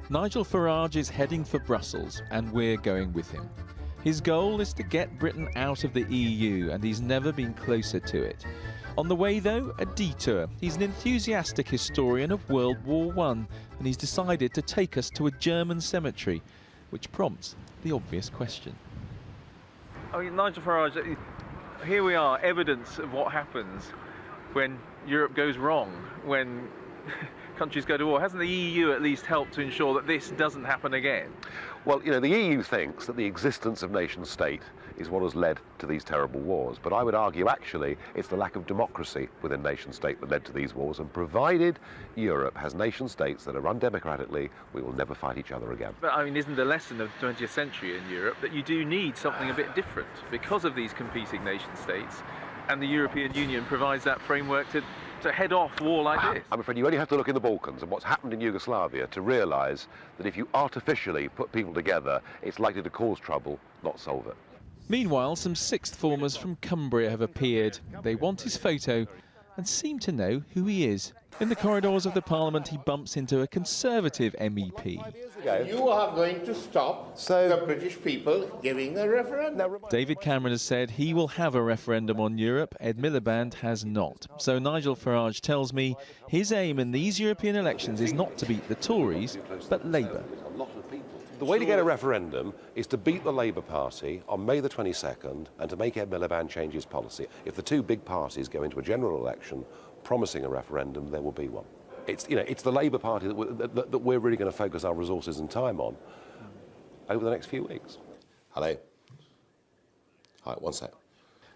Nigel Farage is heading for Brussels, and we're going with him. His goal is to get Britain out of the EU, and he's never been closer to it. On the way, though, a detour. He's an enthusiastic historian of World War I, and he's decided to take us to a German cemetery, which prompts the obvious question. I mean, Nigel Farage, here we are, evidence of what happens when Europe goes wrong, when countries go to war. Hasn't the EU at least helped to ensure that this doesn't happen again? Well, you know, the EU thinks that the existence of nation-state is what has led to these terrible wars. But I would argue, actually, it's the lack of democracy within nation-state that led to these wars. And provided Europe has nation-states that are run democratically, we will never fight each other again. But, I mean, isn't the lesson of the 20th century in Europe that you do need something a bit different because of these competing nation-states? And the European Union provides that framework to head off war like this. I'm afraid you only have to look in the Balkans and what's happened in Yugoslavia to realise that if you artificially put people together, it's likely to cause trouble, not solve it. Meanwhile, some sixth formers from Cumbria have appeared. They want his photo and seem to know who he is. In the corridors of the Parliament, he bumps into a Conservative MEP. You are going to stop the British people giving a referendum. David Cameron has said he will have a referendum on Europe. Ed Miliband has not. So Nigel Farage tells me his aim in these European elections is not to beat the Tories, but Labour. The way to get a referendum is to beat the Labour Party on May the 22nd and to make Ed Miliband change his policy. If the two big parties go into a general election promising a referendum, there will be one. It's the Labour Party that we're really going to focus our resources and time on over the next few weeks. Hello. Hi, one sec.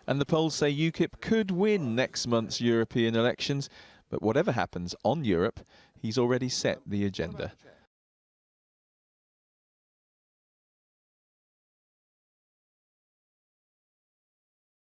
And the polls say UKIP could win next month's European elections, but whatever happens on Europe, he's already set the agenda.